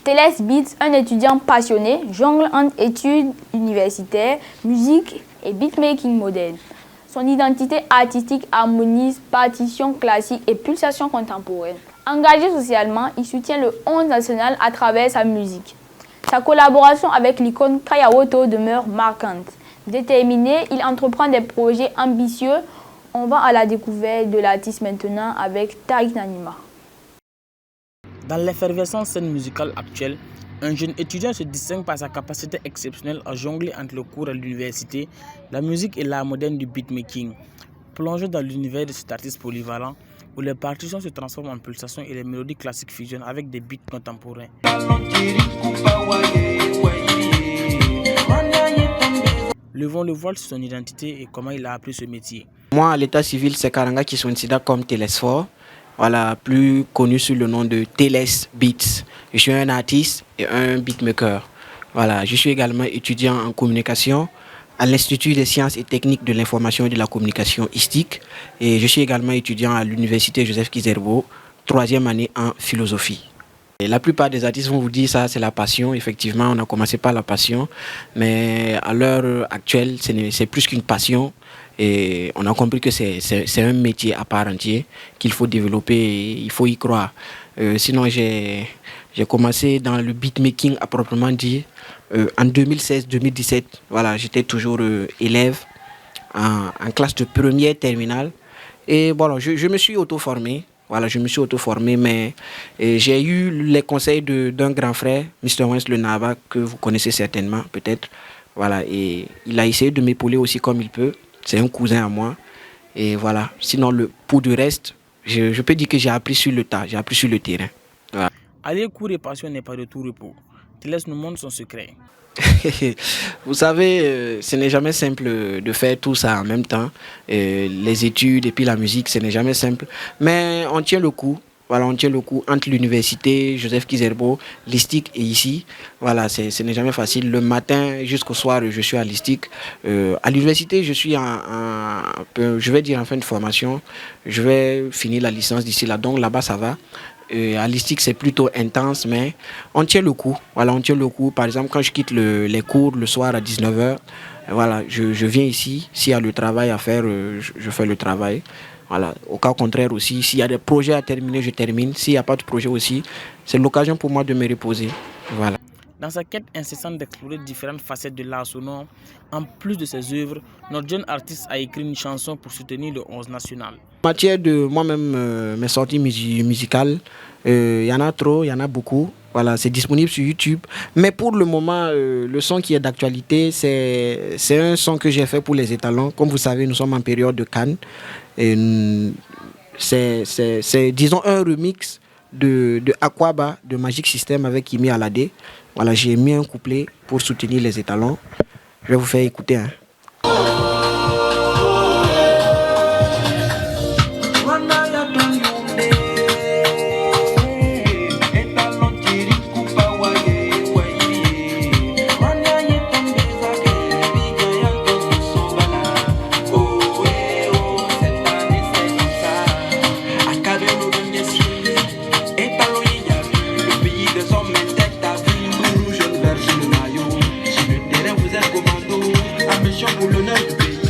Teles Beats, un étudiant passionné, jongle entre études universitaires, musique et beatmaking moderne. Son identité artistique harmonise partition classique et pulsation contemporaine. Engagé socialement, il soutient le 11 national à travers sa musique. Sa collaboration avec l'icône Kaya Woto demeure marquante. Déterminé, il entreprend des projets ambitieux. On va à la découverte de l'artiste maintenant avec Tariq Nanima. Dans l'effervescence scène musicale actuelle, un jeune étudiant se distingue par sa capacité exceptionnelle à jongler entre le cours à l'université, la musique et l'art moderne du beatmaking. Plongé dans l'univers de cet artiste polyvalent, où les partitions se transforment en pulsations et les mélodies classiques fusionnent avec des beats contemporains. Levons le voile sur son identité et comment il a appris ce métier. Moi, à l'état civil, c'est Karanga qui sont considéré comme Telesfor, voilà, plus connu sous le nom de Teles Beats. Je suis un artiste et un beatmaker. Voilà, je suis également étudiant en communication à l'Institut des sciences et techniques de l'information et de la communication ISTIC. Et je suis également étudiant à l'Université Joseph Kizerbo, 3e année en philosophie. Et la plupart des artistes vont vous dire ça, c'est la passion. Effectivement, on a commencé par la passion, mais à l'heure actuelle, c'est plus qu'une passion. Et on a compris que c'est un métier à part entière qu'il faut développer et il faut y croire. Sinon, j'ai commencé dans le beatmaking à proprement dire en 2016-2017. Voilà, j'étais toujours élève en classe de première terminale. Et voilà, je me suis auto-formé. Voilà, je me suis auto-formé, mais j'ai eu les conseils d'un grand frère, Mr. Wens Le Nava, que vous connaissez certainement, peut-être. Voilà, et il a essayé de m'épauler aussi comme il peut. C'est un cousin à moi. Et voilà, sinon, pour du reste, je peux dire que j'ai appris sur le tas, j'ai appris sur le terrain. Voilà. Aller cours et passion n'est pas de tout repos. Teles nous montre son secret. Vous savez, ce n'est jamais simple de faire tout ça en même temps. Les études et puis la musique, ce n'est jamais simple. Mais on tient le coup. Voilà, on tient le coup entre l'université, Joseph Kizerbo, l'ISTIC et ici. Voilà, ce n'est jamais facile. Le matin jusqu'au soir, je suis à l'ISTIC. À l'université, je suis je vais dire en fin de formation. Je vais finir la licence d'ici là. Donc là-bas, ça va. À l'ISTIC, c'est plutôt intense, mais on tient le coup. Voilà, on tient le coup. Par exemple, quand je quitte les cours le soir à 19h, voilà, je viens ici. S'il y a le travail à faire, je fais le travail. Voilà. Au cas contraire aussi, s'il y a des projets à terminer, je termine. S'il n'y a pas de projet aussi, c'est l'occasion pour moi de me reposer. Voilà. Dans sa quête incessante d'explorer différentes facettes de l'art sonore, en plus de ses œuvres, notre jeune artiste a écrit une chanson pour soutenir le 11 national. En matière de moi-même, mes sorties musicales, il y en a trop, il y en a beaucoup. Voilà, c'est disponible sur YouTube. Mais pour le moment, le son qui est d'actualité, c'est un son que j'ai fait pour les étalons. Comme vous savez, nous sommes en période de Cannes. C'est, disons, un remix de Aquaba, de Magic System avec Kimi Alade. Voilà, j'ai mis un couplet pour soutenir les étalons. Je vais vous faire écouter. Hein.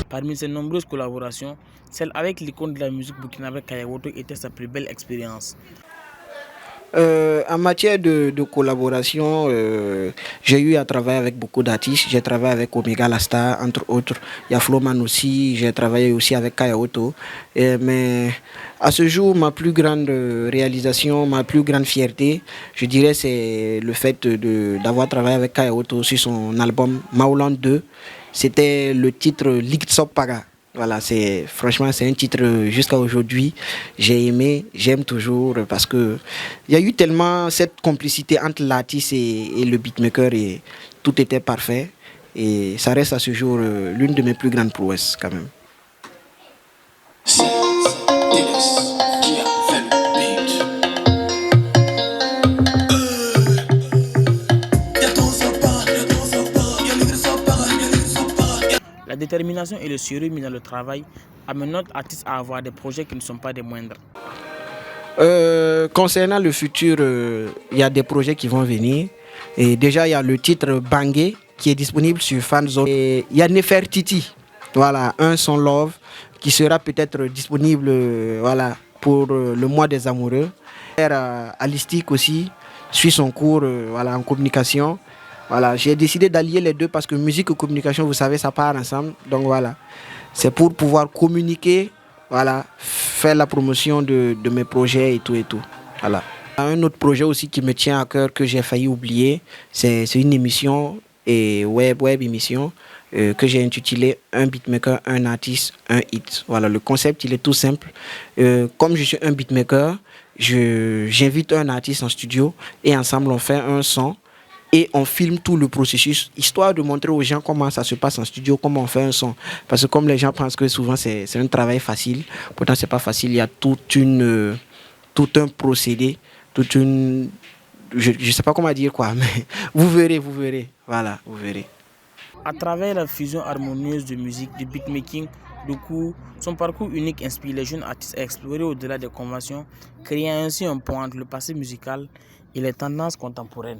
Parmi ses nombreuses collaborations, celle avec l'icône de la musique burkinabé Kaya Woto était sa plus belle expérience. En matière de collaboration, j'ai eu à travailler avec beaucoup d'artistes. J'ai travaillé avec Omega Lasta, entre autres. Il y a Floman aussi. J'ai travaillé aussi avec Kaya Woto. Mais à ce jour, ma plus grande réalisation, ma plus grande fierté, je dirais, c'est le fait d'avoir travaillé avec Kaya Woto sur son album Maoulan 2. C'était le titre Liksop Paga. Voilà, franchement, c'est un titre jusqu'à aujourd'hui. J'ai aimé, j'aime toujours parce que il y a eu tellement cette complicité entre l'artiste et le beatmaker et tout était parfait. Et ça reste à ce jour l'une de mes plus grandes prouesses quand même. La détermination et le sérieux mis dans le travail amènent notre artiste à avoir des projets qui ne sont pas des moindres. Concernant le futur, il y a des projets qui vont venir. Et déjà, il y a le titre Bangé qui est disponible sur Fanzone. Et il y a Nefertiti, voilà, un son Love qui sera peut-être disponible voilà, pour le mois des amoureux. Alistique aussi suit son cours voilà, en communication. Voilà, j'ai décidé d'allier les deux parce que musique et communication, vous savez, ça part ensemble. Donc voilà, c'est pour pouvoir communiquer, voilà, faire la promotion de mes projets et tout et tout. Voilà. Un autre projet aussi qui me tient à cœur que j'ai failli oublier, c'est une émission et web émission que j'ai intitulée Un beatmaker, un artiste, un hit. Voilà, le concept il est tout simple. Comme je suis un beatmaker, j'invite un artiste en studio et ensemble on fait un son. Et on filme tout le processus, histoire de montrer aux gens comment ça se passe en studio, comment on fait un son. Parce que comme les gens pensent que souvent c'est un travail facile, pourtant c'est pas facile, il y a tout un procédé, je ne sais pas comment dire quoi, mais vous verrez, voilà, vous verrez. À travers la fusion harmonieuse de musique, de beatmaking, de cours, son parcours unique inspire les jeunes artistes à explorer au-delà des conventions, créant ainsi un pont entre le passé musical et les tendances contemporaines.